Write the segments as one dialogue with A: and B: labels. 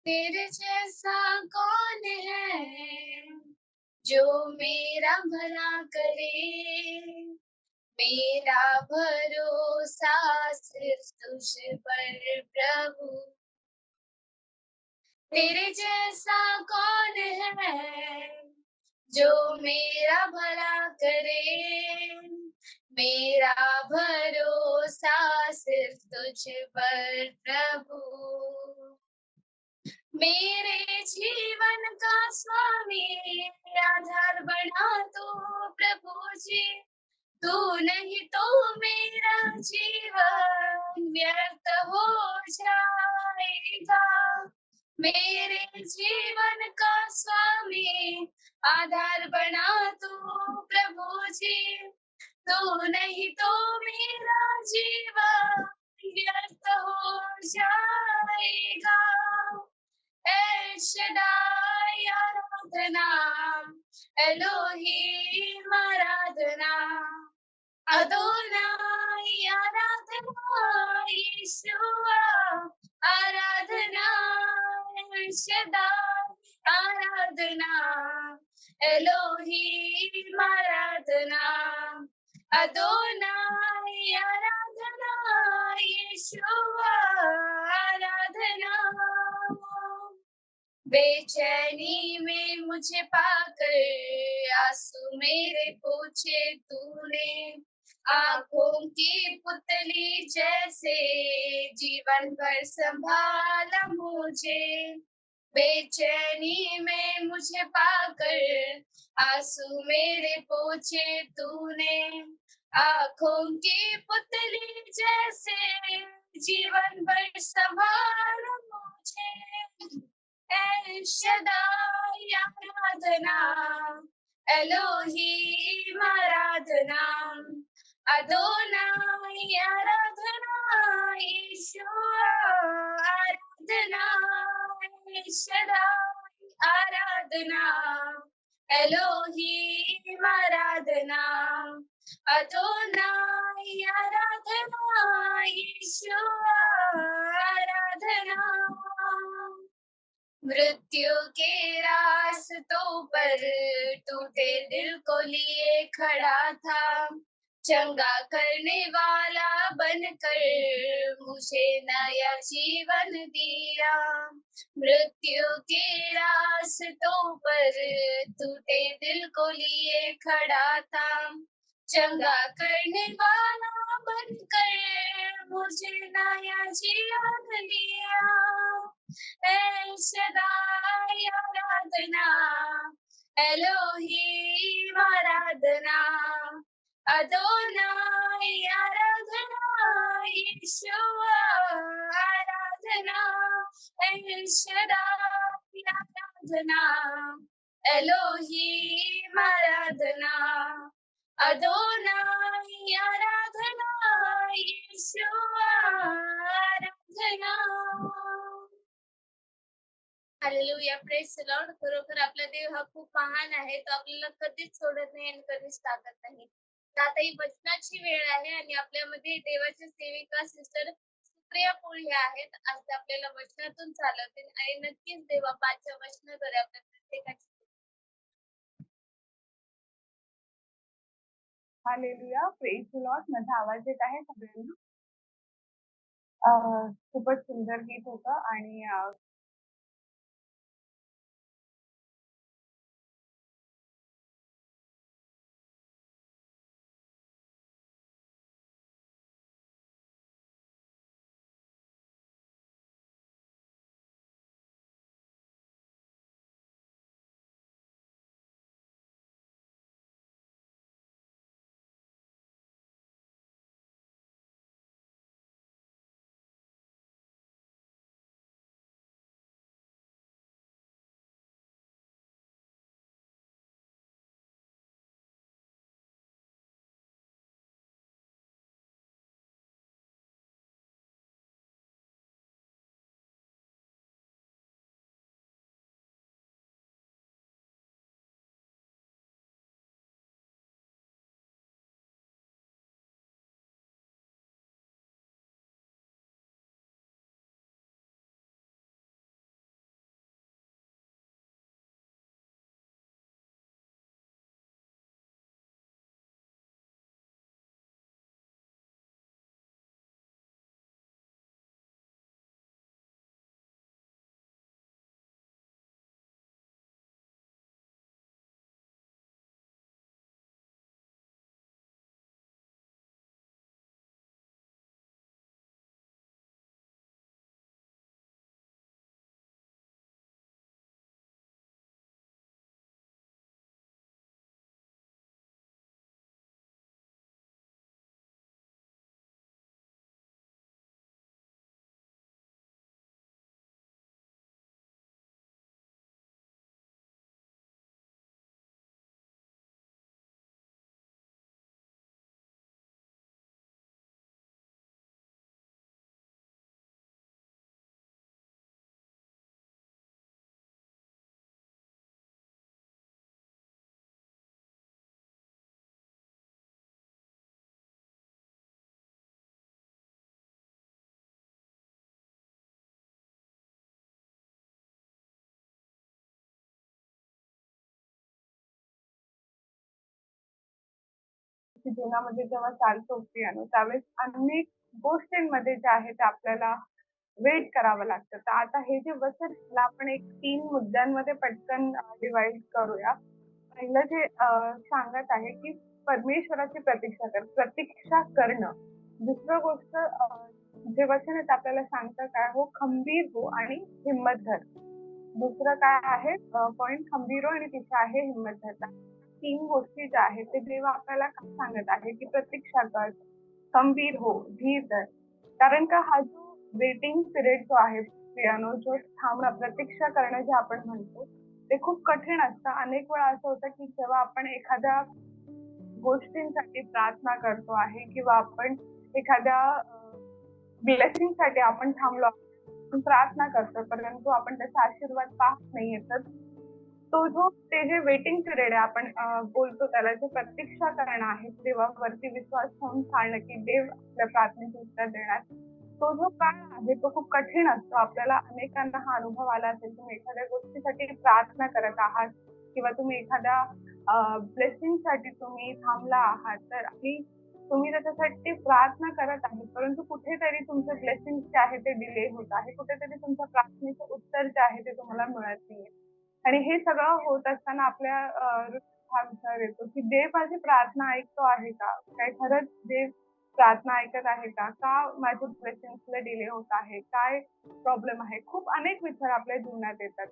A: तेरे जैसा कौन है जो मेरा भला करे। मेरा भरोसा सिर्फ तुझ पर प्रभु। तेरे जैसा कौन है जो मेरा भला करे। मेरा भरोसा सिर्फ तुझ पर प्रभु। मेरे जीवन का स्वामी आधार बना तू प्रभु जी। तू नहीं तो मेरा जीवन व्यर्थ हो जाएगा। मेरे जीवन का स्वामी आधार बना तू प्रभु जी। तू नहीं तो मेरा जीवन व्यर्थ हो जाएगा। El Shaddai आराधना, एलोहीम आराधना, अदोनाई आराधना, यीशुआ आराधना, El Shaddai आराधना, एलोहीम आराधना, अदोनाई आराधना, यीशुआ आराधना। बेचैनी में मुझे पाकर आंसू मेरे पोंछे तूने। आँखों की पुतली जैसे जीवन भर संभाला मुझे। बेचैनी में मुझे पाकर आंसू मेरे पोंछे तूने। आँखों की पुतली जैसे जीवन भर संभाला मुझे। El Shaddai आराधना, एलोहीम आराधना, अदोनाई आराधना, यीशुआ आराधना, El Shaddai आराधना, एलोहीम आराधना, अदोनाई आराधना, यीशुआ आराधना। मृत्यु के रास्तों पर टूटे दिल को लिए खड़ा था। चंगा करने वाला बनकर मुझे नया जीवन दिया। मृत्यु के रास्तों पर टूटे दिल को लिए खड़ा था। चंगा करने वाला बनकर मुझे नया जीवन दिया। El Shaddai आराधना, एलोहीम आराधना, अदोनाई आराधना, यीशुआ आराधना, El Shaddai आराधना, एलोहीम आराधना, अदोनाई आराधना, यीशुआ आराधना। Hallelujah, praise the Lord. खरोखर आपला देव हा खूप महान आहे. तो आपल्याला कधीच सोडत नाही आणि कधीच टाकत नाही. तर आता ही वचनाची वेळ आहे आणि आपल्यामध्ये देवाच्या सेविका सिस्टर सुप्रिया पोळ ह्या आहेत. आज त्या आपल्याला वचनातून चालवतील आणि नक्कीच देवाच्या वचनाद्वारे आपल्या प्रत्येकाची
B: हालेलुया, प्रेज द लॉर्ड. माझा आवाज येत आहे सगळ्यांना? खूपच सुंदर गीत होतं आणि की जीवनामध्ये जेव्हा चालतो पियानो त्यावेळेस अनेक गोष्टींमध्ये जे आहे ते आपल्याला वेट करावं लागतं. तर आता हे जे वचन आहे आपण एक 3 मुद्द्यांमध्ये पटकन डिव्हाईड करूया. पहिलं जे सांगत आहे, की परमेश्वराची प्रतीक्षा करणं. दुसरं गोष्ट जे वचन आहे ते आपल्याला सांगतं काय हो, खंबीर हो आणि हिम्मत धर. दुसरं काय आहे पॉइंट खंबीर हो आणि तिसरं आहे हिम्मत धर. 3 गोष्टी ज्या आहेत ते देव आपल्याला काय सांगत आहे, की प्रतीक्षा कर, खंबीर हो, धीर धर. कारण का हा जो वेटिंग पिरियड जो आहे पियानो जो थांबणं, प्रतीक्षा करणं जे आपण म्हणतो, ते खूप कठीण असतं. अनेक वेळा असं होतं, की जेव्हा आपण एखाद्या गोष्टींसाठी प्रार्थना करतो आहे किंवा आपण एखाद्या ब्लेसिंगसाठी आपण थांबलो आहोत. आपण प्रार्थना करतो, परंतु आपण त्याचा आशीर्वाद पाहत नाहीये. तर तो जो ते जे वेटिंग पिरियड आहे आपण बोलतो त्याला जे प्रतीक्षा करणं आहे, देवावरती विश्वास ठेवून चालणं, की देव आपल्या प्रार्थनेचं उत्तर देणार. तो जो काळ आहे तो खूप कठीण असतो. आपल्याला अनेकांना हा अनुभव आला असेल, तुम्ही एखाद्या गोष्टीसाठी प्रार्थना करत आहात किंवा तुम्ही एखाद्या ब्लेसिंगसाठी तुम्ही थांबला आहात तर आणि तुम्ही त्याच्यासाठी प्रार्थना करत आहे, परंतु कुठेतरी तुमचे ब्लेसिंग्स जे आहे ते डिले होत आहे. कुठेतरी तुमच्या प्रार्थनेचं उत्तर जे आहे ते तुम्हाला मिळत नाहीये. आणि हे सगळं होत असताना आपल्या हृदयात हा विचार येतो, की देव माझी प्रार्थना ऐकतो आहे का? काय खरंच देव प्रार्थना ऐकत आहे का? का माझे ब्लेसिंग्सला डिले होत आहे? काय प्रॉब्लेम आहे? खूप अनेक विचार आपल्या जीवनात येतात.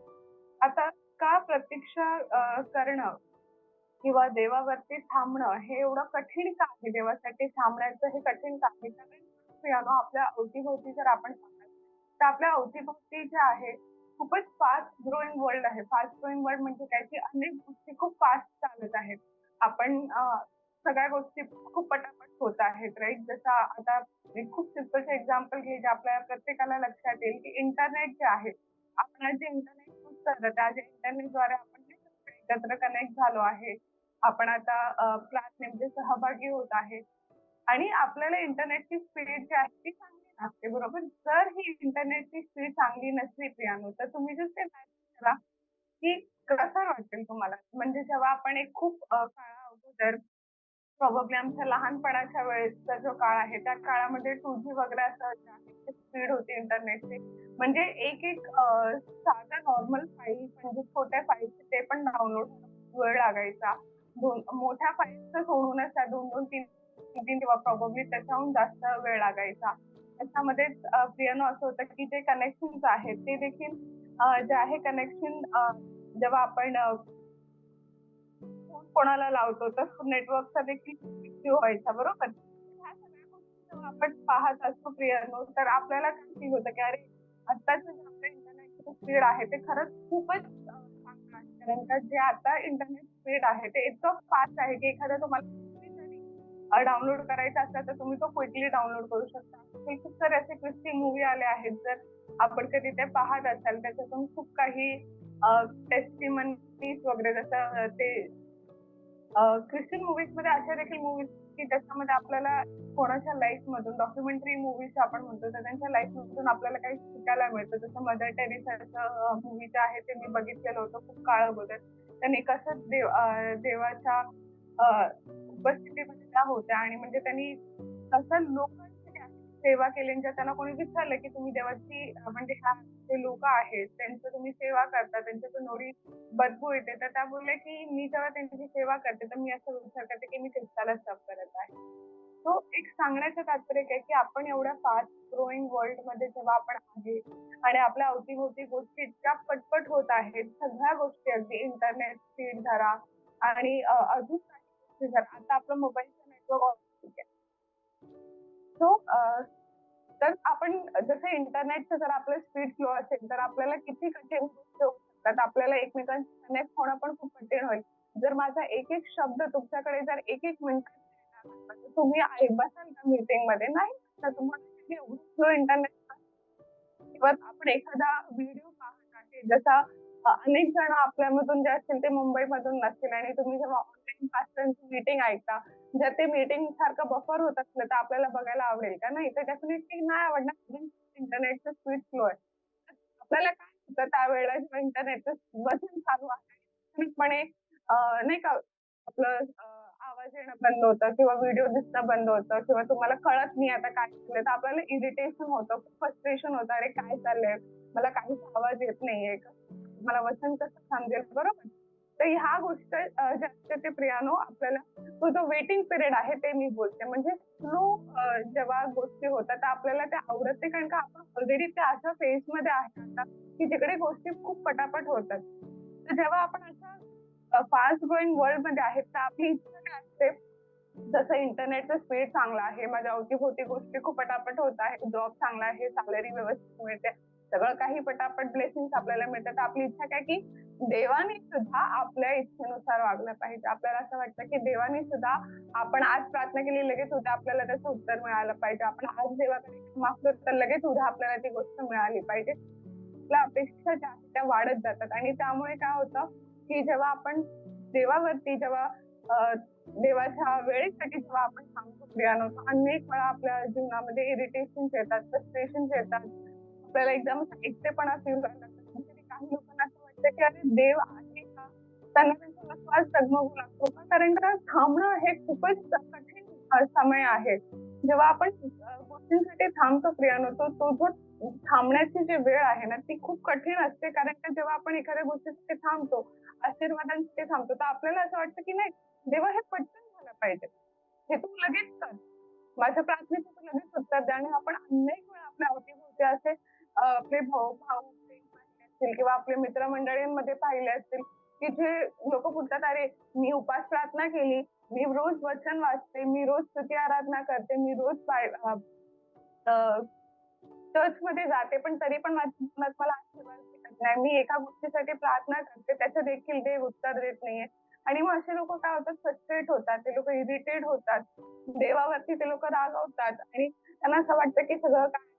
B: आता का प्रतीक्षा करणं किंवा देवावरती थांबणं हे एवढं कठीण का आहे? देवासाठी थांबण्याचं हे कठीण का आहे? कारण आपल्या अवती जर आपण पाहिलं, तर आपल्या अवती जे आहे खूपच फास्ट ग्रोइंग वर्ल्ड आहे. फास्ट ग्रोइंग वर्ल्ड म्हणजे काय, की अनेक गोष्टी खूप फास्ट चालत आहेत. आपण सगळ्या गोष्टी खूप पटापट होत आहेत, राइट? जसं आता एक खूप सिम्पलचं एक्झाम्पल घे, जे आपल्या प्रत्येकाला लक्षात येईल, की इंटरनेट जे आहे, आपण आज जे इंटरनेट यूज करतो, त्या जे इंटरनेटद्वारे आपण जे एकत्र कनेक्ट झालो आहे. आपण आता प्रार्थनेमध्ये सहभागी होत आहे आणि आपल्याला इंटरनेटची स्पीड जी आहे ती चांगली लागते, बरोबर? जर ही इंटरनेटची स्पीड चांगली नसली प्रियानो, तर तुम्ही जस्ट ते मॅसेज करा, की कसं वाटेल तुम्हाला? म्हणजे जेव्हा आपण एक खूप काळा अगोदर प्रोबॅबली आमच्या लहानपणाच्या वेळेसचा जो काळ आहे, त्या काळामध्ये 2G वगैरे असं जे आहे ते स्पीड होती इंटरनेटची. म्हणजे एक साधा नॉर्मल फाईल म्हणजे छोट्या फाईल्स ते पण डाउनलोड वेळ लागायचा. मोठ्या फाईल्सचं सोडूनच त्या 2-2, 3-3 किंवा प्रोबॅबली त्याच्याहून जास्त वेळ लागायचा. त्याच्यामध्येच प्रियानो असं होतं, की जे कनेक्शन्स आहेत ते देखील जे आहे कनेक्शन जेव्हा आपण फोन कोणाला लावतो, तर नेटवर्कचा देखील इश्यू व्हायचा, बरोबर? ह्या सगळ्या गोष्टी जेव्हा आपण पाहत असतो प्रियानो, तर आपल्याला काय फील होतं, की अरे, आत्ताचं जे आपलं इंटरनेटचं स्पीड आहे, ते खरंच खूपच चांगलं आहे. कारण का जे आता इंटरनेट स्पीड आहे, ते इतकं फास्ट आहे, की एखादा तुम्हाला डाउनलोड करायचा असला, तर तुम्ही तो क्विकली डाउनलोड करू शकता. हे खूप सारे असे क्रिस्पी मूव्ही आले आहेत, जर आपण कधी ते पाहत असाल, त्याच्यातून खूप काही टेस्टिमनीज वगैरे जसं ते ख्रिश्चन मूव्हीजमध्ये अशा देखील मूव्हीज की ज्याच्यामध्ये आपल्याला कोणाच्या लाईफमधून डॉक्युमेंटरी मूव्हीज आपण म्हणतो, तर त्यांच्या लाईफमधून आपल्याला काही शिकायला मिळतं. जसं मदर टेरेसाचं मूव्ही जे आहे ते मी बघितलेलं होतं खूप काळ अगोदर. त्यांनी कसं देवाच्या उपस्थितीमध्ये त्या होत्या आणि म्हणजे त्यांनी कसं लोकांची जी आहे सेवा केली आणि जर त्यांना कोणी विचारलं, की तुम्ही देवाची म्हणजे ह्या जे लोकं आहेत, त्यांचं तुम्ही सेवा करता, त्यांच्यातून एवढी बदबू येते. तर त्या बोलल्या, की "मी जेव्हा त्यांची सेवा करते, तर मी असा विचार करते, की मी ख्रिस्ताला सर्व्ह करत आहे." तो एक सांगण्याचं तात्पर्य काय, की आपण एवढ्या फास्ट ग्रोइंग वर्ल्डमध्ये जेव्हा आपण आहे आणि आपल्या अवती-भोवती गोष्टी इतक्या पटपट होत आहेत. सगळ्या गोष्टी अगदी इंटरनेट स्पीड धरा आणि अजून काही गोष्टी धरा. आता आपलं मोबाईलचं नेटवर्क सो तर आपण जसं इंटरनेटचं जर आपलं स्पीड स्लो असेल, तर आपल्याला किती कठीण गोष्टी होऊ शकतात. आपल्याला एकमेकांशी कनेक्ट होणं पण खूप कठीण होईल. जर माझा एक-एक शब्द तुमच्याकडे जर 1-1 मिनिटात येणार असेल, तर तुम्ही बसाल का मीटिंगमध्ये? नाही बसणार. तुम्हाला किती एवढं स्लो इंटरनेट किंवा आपण एखादा व्हिडिओ पाहत आहे, जसा अनेक जण आपल्यामधून जे असतील ते मुंबईमधून नसतील आणि तुम्ही जेव्हा ऑनलाईन पास्टरची मीटिंग ऐकता, जर ते मीटिंग सारखं बफर होत असलं, तर आपल्याला बघायला आवडेल का? नाही. तर डेफिनेटली नाही आवडणार कारण इंटरनेटचं स्पीड स्लो आहे. तर आपल्याला काय होतं त्यावेळेला जेव्हा इंटरनेटचं बटन चालू आहे, निश्चितपणे नाही का आपलं आवाज येणं बंद होतं किंवा व्हिडिओ दिसणं बंद होतं किंवा तुम्हाला कळत नाही आता काय चाललंय, तर आपल्याला इरिटेशन होतं, फ्रस्ट्रेशन होतं. अरे काय चाललंय? मला काहीच आवाज येत नाहीये. मला वचन कसं समजेल? बरोबर? तर ह्या गोष्ट ज्या असते ते प्रियानो आपल्याला तो जो वेटिंग पिरियड आहे ते मी बोलते. म्हणजे स्लो जेव्हा गोष्टी होतात तर आपल्याला त्या आवडत नाही कारण का आपण ऑलरेडी त्या अशा फेजमध्ये आहे आता, की जिकडे गोष्टी खूप पटापट होतात. तर जेव्हा आपण अशा फास्ट ग्रोइंग वर्ल्डमध्ये आहेत, तर आपली इच्छा काय असते, जसं इंटरनेटचा स्पीड चांगला आहे, माझ्या अवतीभोवती गोष्टी खूप पटापट होत आहेत, जॉब चांगला आहे, सॅलरी व्यवस्थित मिळते, सगळं काही पटापट ब्लेसिंग्स आपल्याला मिळतात. तर आपली इच्छा काय, की देवाने सुद्धा आपल्या इच्छेनुसार वागलं पाहिजे. आपल्याला असं वाटतं, की देवाने सुद्धा आपण आज प्रार्थना केली, लगेच उद्या आपल्याला त्याचं उत्तर मिळालं पाहिजे. आपण आज देवाकडे मागतो, तर लगेच उद्या आपल्याला ती गोष्ट मिळाली पाहिजे. आपल्या अपेक्षा ज्या आहेत त्या वाढत जातात आणि त्यामुळे काय होतं, की जेव्हा आपण देवावरती जेव्हा अ, देवाच्या वेळेसाठी जेव्हा आपण थांबतो प्रियानो, अनेक वेळा आपल्या जीवनामध्ये इरिटेशन्स येतात, फ्रस्ट्रेशन्स येतात. आपल्याला एकदम असं एकटेपणा फील करायला लागतं. कधी-कधी काही लोकांना असं वाटतं, की अरे देव आहे का? त्यांना त्यांचा विश्वास डगमगू लागतो का? कारण का थांबणं हे खूपच कठीण समय आहे. जेव्हा आपण गोष्टींसाठी थांबतो प्रियानो, तो तो जो थांबण्याची जी वेळ आहे ना, ती खूप कठीण असते. कारण का जेव्हा आपण एखाद्या गोष्टीसाठी थांबतो, आशीर्वादांसाठी थांबतो, तर आपल्याला असं वाटतं, की नाही देवा हे पटकन झालं पाहिजे. हे तू लगेच कर. माझ्या प्रार्थनेचं तू लगेच उत्तर द्या आणि आपण अनेक वेळा आपल्या अवतीभोवती असे आपले भाऊ-भाऊ, बहीण पाहिले असतील किंवा आपले मित्रमंडळींमध्ये पाहिले असतील, की जे लोकं बोलतात, "अरे, मी उपास प्रार्थना केली, मी रोज वचन वाचते, मी रोज स्तुती आराधना करते, मी रोज चर्चमध्ये जाते, पण तरी पण माझ्या जीवनात मला आशीर्वाद भेटत नाही. मी एका गोष्टीसाठी प्रार्थना करते, त्याचं देखील देव उत्तर देत नाहीये." आणि मग असे लोकं काय होतात, फ्रस्ट्रेट होतात, ते लोकं इरिटेट होतात. देवावरती ते लोकं रागावतात आणि त्यांना असं वाटतं, की सगळं काय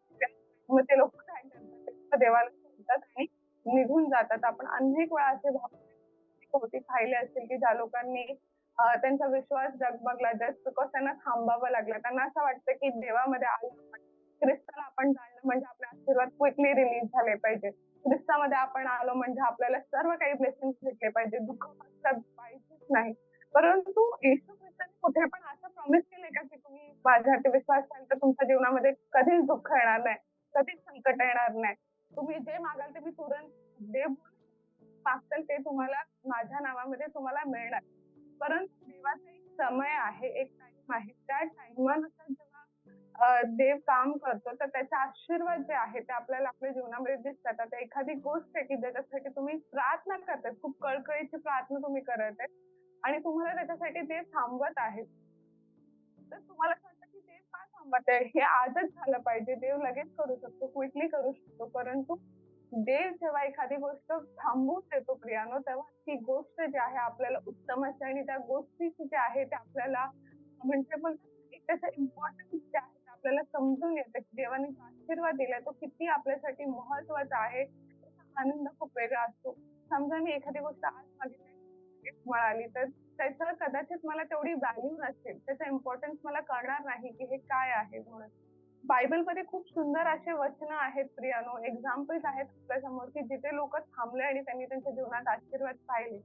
B: मग ते लोकं काय करतात, ते लोकं देवाला सोडतात आणि निघून जातात. आपण अनेक वेळा असे भोवती पाहिले असतील, की ज्या लोकांनी त्यांचा विश्वास डगमगला जस्ट बिकॉज त्यांना थांबावं लागलं. त्यांना असं वाटतं, की देवामध्ये आलो आपण, ख्रिस्ताला आपण जाणलं म्हणजे आपले आशीर्वाद क्विकली रिलीज झाले पाहिजे. ख्रिस्तामध्ये आपण आलो म्हणजे आपल्याला सर्व काही ब्लेसिंग्स भेटले पाहिजे. दुःख कष्ट पाहिजेच नाही. परंतु येशू ख्रिस्ताने कुठे पण असं प्रॉमिस केलंय का, की तुम्ही माझ्यावरती विश्वास ठेवाल तर तुमच्या जीवनामध्ये कधीच दुःख येणार नाही, कधीच संकट येणार नाही. तुम्ही जे मागाल ते मी तुरंत जे मागताल ते तुम्हाला माझ्या नावामध्ये तुम्हाला मिळणार. परंतु देवाचा एक समय आहे, एक टाईम आहे. त्या टाईमानुसार जेव्हा देव काम करतो, तर त्याचे आशीर्वाद जे आहेत, ते आपल्याला आपल्या जीवनामध्ये दिसतात. आता एखादी गोष्ट आहे, की ज्याच्यासाठी तुम्ही प्रार्थना करताय, खूप कळकळीची प्रार्थना तुम्ही करत आहे आणि तुम्हाला त्याच्यासाठी देव थांबवत आहे. तर तुम्हाला असं वाटतं, की देव का थांबवत आहे? हे आजच झालं पाहिजे. देव लगेच करू शकतो, क्विकली करू शकतो. परंतु देव जेव्हा एखादी गोष्ट थांबवून देतो प्रियानो, तेव्हा ती गोष्ट जी आहे आपल्याला उत्तम असते आणि त्या गोष्टीची जी आहे ते आपल्याला म्हणजे बोलतात ना, एक त्याचं इम्पोर्टन्स जे आहे ते आपल्याला समजून येतं, की देवाने जो आशीर्वाद दिलाय तो किती आपल्यासाठी महत्त्वाचा आहे. त्याचा आनंद खूप वेगळा असतो. समजा मी एखादी गोष्ट आज मागितली गिफ्ट मिळाली, तर त्याचं कदाचित मला तेवढी व्हॅल्यू नसेल. त्याचा इम्पोर्टन्स मला कळणार नाही, की हे काय आहे म्हणून. बायबलमध्ये खूप सुंदर असे वचनं आहेत प्रियानो, एक्झाम्पल्स आहेत आपल्यासमोर, की जिथे लोकं थांबले आणि त्यांनी त्यांच्या जीवनात आशीर्वाद पाहिले.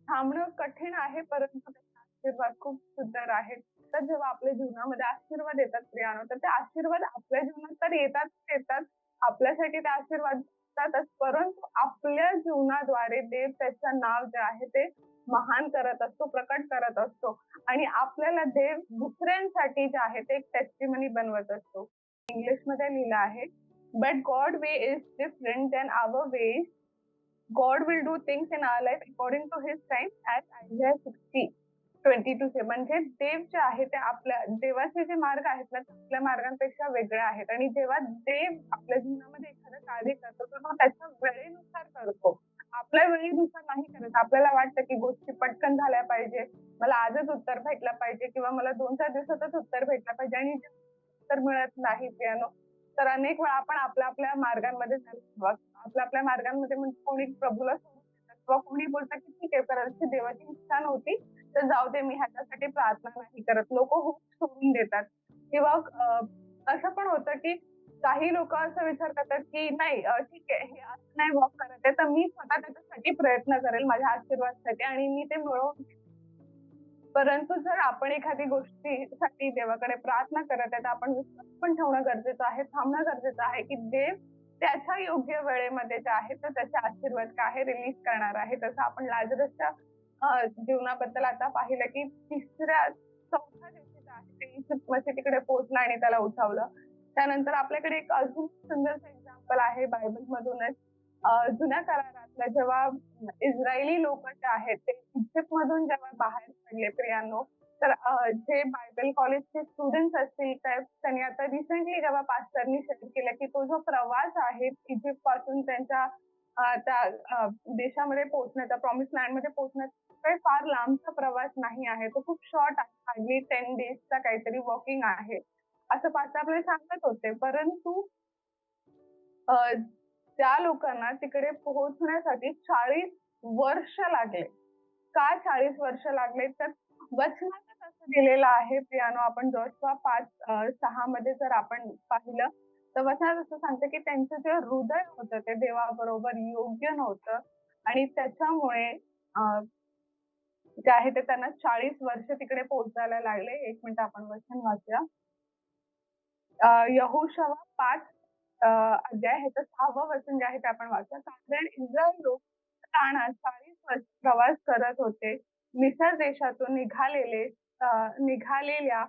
B: थांबणं कठीण आहे, परंतु त्याचे आशीर्वाद खूप सुंदर आहेत. तर जेव्हा आपल्या जीवनामध्ये आशीर्वाद येतात प्रियानो, तर ते आशीर्वाद आपल्या जीवनात तर येतातच येतात. आपल्यासाठी ते आशीर्वाद असतातच, परंतु आपल्या जीवनाद्वारे देव त्याचं नाव जे आहे ते महान करत असतो, प्रकट करत असतो आणि आपल्याला देव दुसऱ्यांसाठी जे आहे ते एक टेस्टिमनी बनवत असतो. इंग्लिशमध्ये लिहिलं आहे, "but God way is different than our ways. God will do things in our life according to his time as Isaiah 60:22 says म्हणजे देव जे आहे ते आपल्या देवाचे जे मार्ग आहेत ना, ते आपल्या मार्गांपेक्षा वेगळे आहेत आणि जेव्हा देव आपल्या जीवनामध्ये एखादं कार्य करतो, तर तो त्याच्या वेळेनुसार करतो. आपल्या वेळेनुसार नाही करत. आपल्याला वाटतं, की गोष्टी पटकन झाल्या पाहिजे. मला आजच उत्तर भेटलं पाहिजे किंवा मला 2-4 दिवसातच उत्तर भेटलं पाहिजे आणि जे उत्तर मिळत नाही पियानो, तर अनेक वेळा आपण आपल्या-आपल्या मार्गांमध्ये चालतो. आपल्या-आपल्या मार्गांमध्ये म्हणजे कोणी प्रभूला सोडून देतात किंवा कोणी बोलतं, की ठीक आहे, परंतु देवाची इच्छा नव्हती, तर जाऊ दे मी ह्याच्यासाठी प्रार्थना नाही करत. लोकं होप सोडून देतात किंवा असं पण होतं, की काही लोकं असा विचार करतात, की नाही ठीक आहे, हे असं नाही वॉक करत आहे, तर मी स्वतः त्याच्यासाठी प्रयत्न करेल माझ्या आशीर्वादासाठी आणि मी ते मिळवून घेईन. परंतु जर आपण एखादी गोष्टीसाठी देवाकडे प्रार्थना करत आहे, तर आपण विश्वास पण ठेवणं गरजेचं आहे, थांबणं गरजेचं आहे, की देव त्याच्या योग्य वेळेमध्ये जे आहे, तर त्याचे आशीर्वाद काय आहे रिलीज करणार आहे. जसं आपण लाजरसच्या जीवनाबद्दल आता पाहिलं, की 4थ्या दिवशी जे आहे ते इजिप्तमध्ये तिकडे पोहोचला आणि त्याला उठवलं. त्यानंतर आपल्याकडे एक अजून सुंदरसं एक्झाम्पल आहे बायबलमधूनच. जुन्या करारातलं जेव्हा इस्रायली लोकं जे आहेत ते इजिप्तमधून जेव्हा बाहेर पडले प्रियांनो, तर जे बायबल कॉलेजचे स्टुडंट्स असतील तर त्यांनी आता रिसेंटली जेव्हा पास्टरनी शेअर केलं, की तो जो प्रवास आहे इजिप्तपासून त्यांच्या त्या देशामध्ये पोहोचण्याचा, प्रॉमिस लँडमध्ये पोहोचण्याचा काही फार लांबचा प्रवास नाही आहे. तो खूप शॉर्ट आहे. हार्डली 10 डेजचा काहीतरी वॉकिंग आहे. असं पास्टर आपल्याला सांगत होते. परंतु अ, त्या लोकांना तिकडे पोहोचण्यासाठी 40 वर्ष लागले. का 40 वर्ष लागले? तर वचनातच असं दिलेलं आहे पियानो आपण जॉशुआ 5 6 मध्ये जर आपण पाहिलं, तर वचनात असं सांगतं, की त्यांचं जे हृदय होतं ते देवाबरोबर योग्य नव्हतं आणि त्याच्यामुळे जे आहे ते त्यांना 40 वर्ष तिकडे पोहोचायला लागले. 1 मिनिट आपण वचन वाचूया. यहोशुआ 5 अध्याय ह्याचं 6वं वचन जे आहे ते आपण वाचूया. साधारण इस्रायल लोक रानात 40 वर्ष प्रवास करत होते. मिसर देशातून निघालेल्या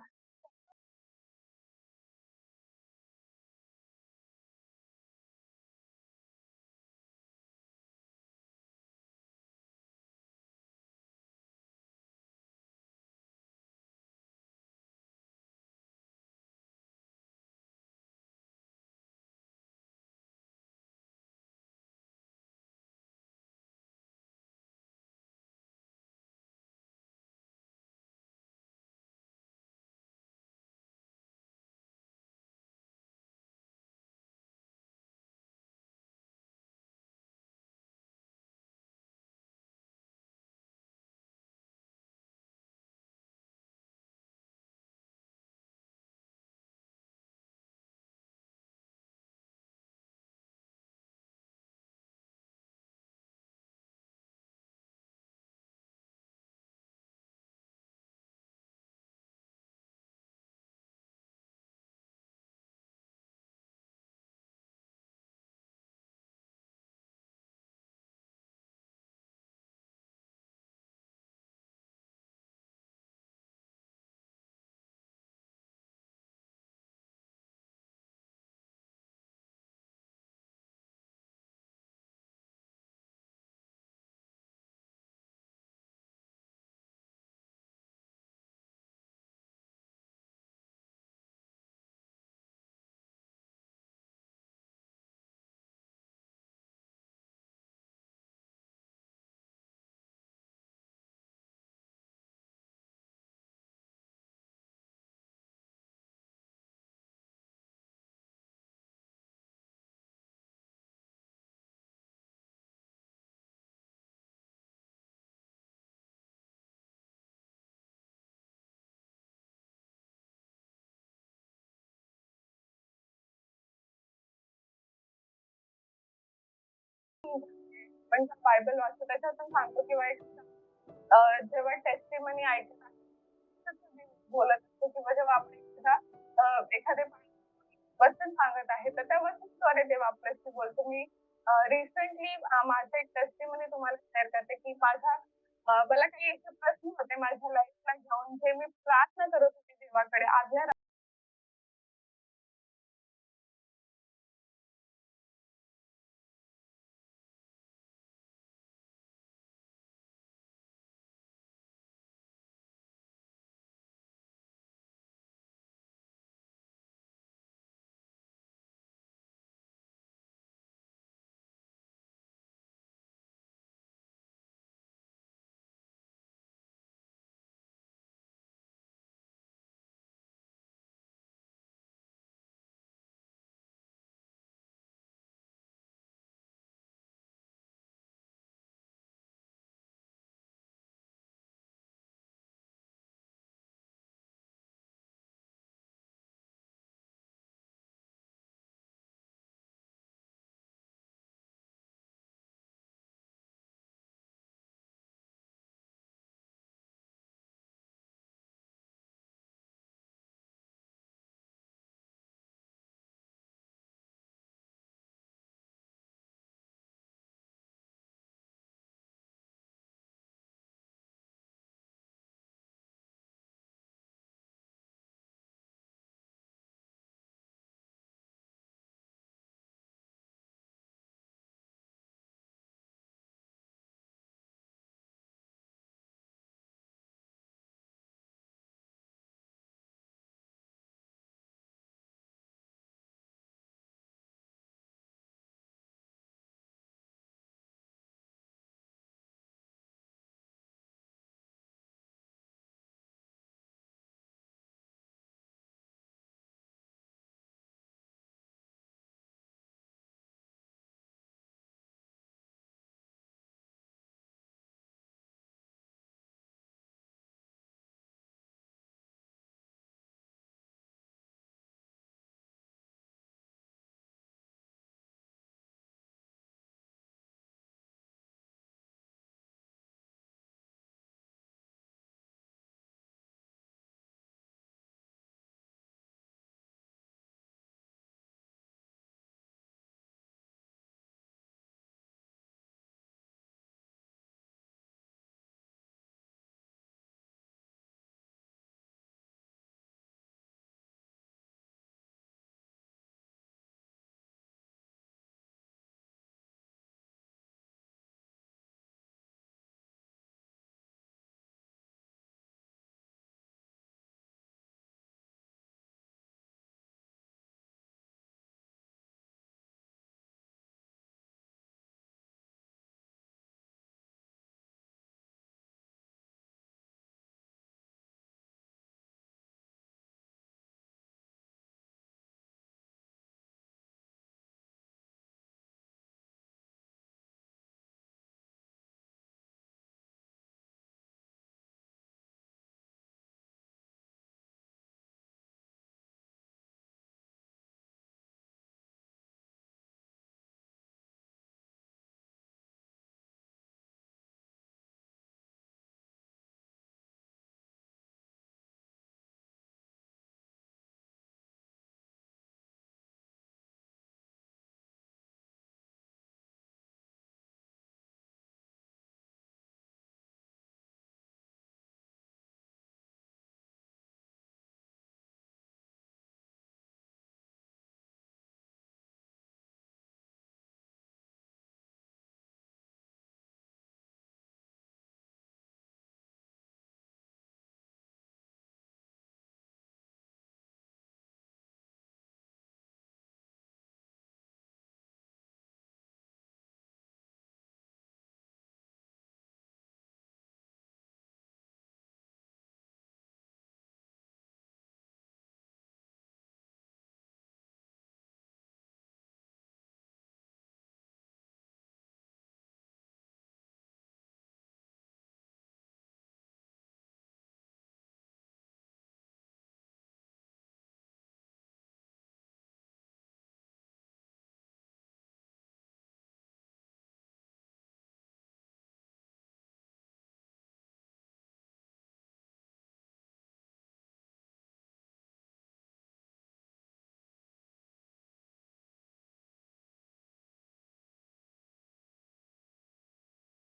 B: आपण बायबल वाचतो त्याच्यातून सांगतो किंवा एक जेव्हा टेस्टिमनी ऐकत आहे, बोलत असतो किंवा जेव्हा आपण एखादे वचन सांगत आहे, तर त्या वचनाद्वारे देव आपल्याशी बोलतो. मी रिसेंटली माझं एक टेस्टिमनी तुम्हाला शेअर करते, की मला काही असे प्रश्न होते माझ्या लाईफला घेऊन, जे मी प्रार्थना करत होते देवाकडे आदल्या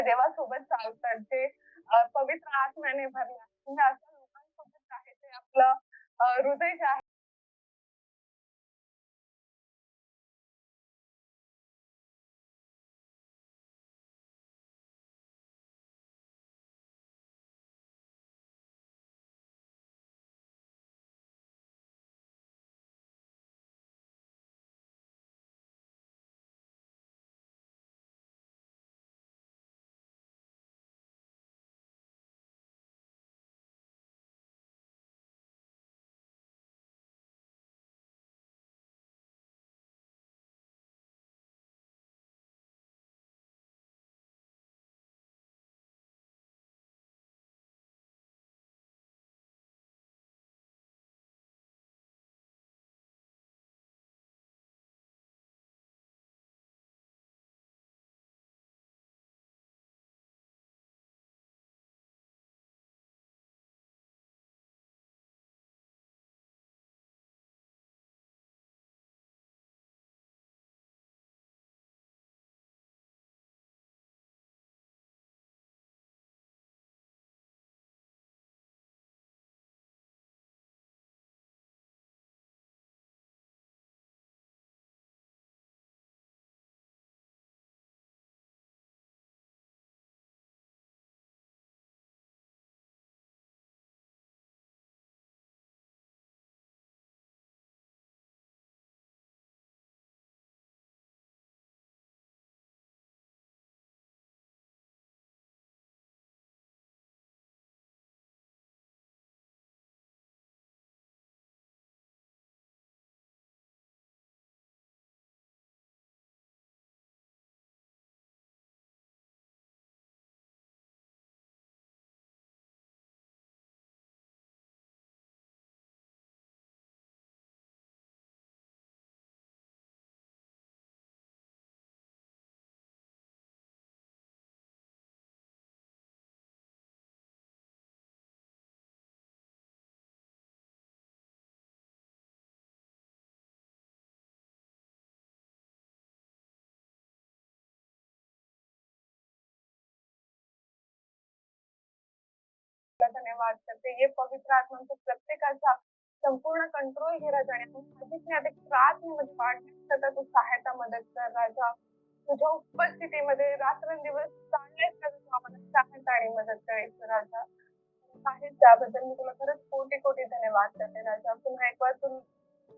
B: देवासोबत चालतात, जे पवित्र आत्म्याने भरले आहेत. म्हणजे अशा लोकांसोबत आहे ते आपलं हृदय जे आहे तुला धन्यवाद करते. हे पवित्र आत्म्याचं प्रत्येकाचा संपूर्ण कंट्रोल घे राजा आणि आपण सांगितले एक प्रार्थनेमध्ये वाढण्याकरता तू सहायता मदत कर राजा. तुझ्या उपस्थितीमध्ये रात्रंदिवस चालण्यास तू आम्हाला सहायता आणि मदत करायचं राजा. आहेस त्याबद्दल मी तुला खरंच कोटी कोटी धन्यवाद करते राजा. पुन्हा एक वार तू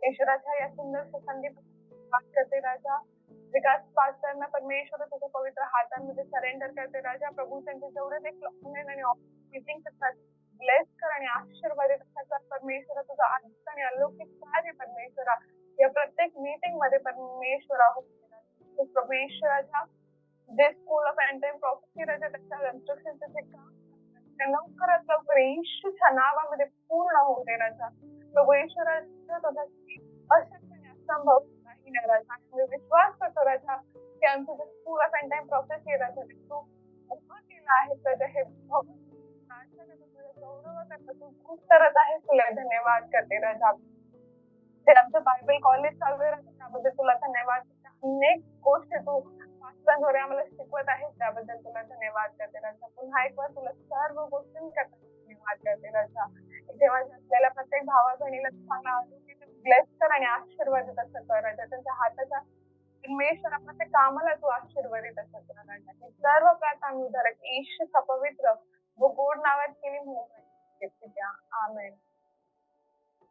B: ईश्वराच्या या सुंदर सुसंधीबद्दल करते राजा. विकास पास्टरना परमेश्वर तुझ्या पवित्र हातांमध्ये सरेंडर करते राजा. प्रभू त्यांचे जेवढे देखील ऑनलाईन आणि ऑफलाईन मीटिंग्स असतात ब्लेस कर आणि आशीर्वादित कर परमेश्वरा. तुझा आदित्य आणि अलौकिक कार्य परमेश्वरा या प्रत्येक मीटिंग मध्ये परमेश्वरा हो परमेश्वराच्या जे स्कूल ऑफ एंड टाइम प्रॉफिसी राजा त्याच्या कन्स्ट्रक्शनचं जे काम ते लवकरात लवकर येशूच्या नावामध्ये पूर्ण होऊ दे राजा. प्रभू येशूराजा तुझा अशक्य आणि असंभव काही नाही राजा. आणि मी विश्वास करतो राजा की आमचं जे school of end time process आहे राजा ते तू उभं केलं आहे राजा. हे भवन नाशक आहे, तुझं गौरव करता तू खूप करत आहेस. तुला धन्यवाद करते राजा. ते आमचं बायबल कॉलेज चालू आहे राजा त्याबद्दल तुला धन्यवाद. अनेक गोष्टी तू पास्टरद्वारे आम्हाला शिकवत आहेस त्याबद्दल तुला धन्यवाद करते राजा. पुन्हा एक वेळ तुला सर्व गोष्टींकरता धन्यवाद करते राजा. इथे माझ्या असलेल्या प्रत्येक भावा बहिणीला चांगला आरोग्य ब्लेस कर आणि आशीर्वादित असं कर राजा. त्यांच्या हाताच्या परमेश्वर प्रत्येक कामाला तू आशीर्वादित असं कर राजा. ही सर्व प्रार्थना आम्ही उद्धारक येशूच्या पवित्र व गोड नावात केली म्हणून आमेन.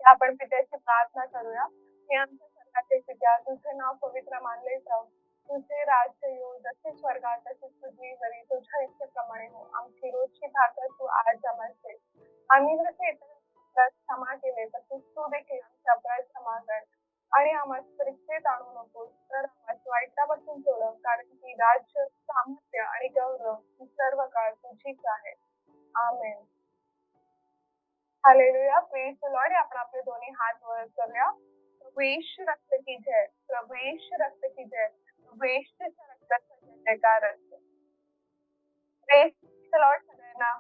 B: आपण पित्याची प्रार्थना करूया. हे आमच्या स्वर्गाचे पित्या तुझे नाव पवित्र मानले जावो. तुझे राज्य येवो जसे स्वर्गात तसेच पृथ्वीवरी तुझ्या इच्छेप्रमाणे हो. आमची रोजची भाकर तू आज आम्हाला दे. आम्ही जसे इतरांना क्षमा केले तसेच तू देखील आमचे अपराध क्षमा कर. आणि आम्हाला परीक्षेत आणू नकोस तर आम्हाला वाईटापासून सोडव. कारण की राज्य, सामर्थ्य आणि गौरव ही सर्व काळ तुझीच आहे. आमेन. हालेलुया. Praise the Lord. आपण आपले दोन्ही हात वर करूया. प्रभू येशू रक्त की जय. प्रभू येशू रक्त की जय. प्रभू येशूच्या रक्ताचा जय जयकार असतो. प्रेज द लॉर्ड सगळ्यांना.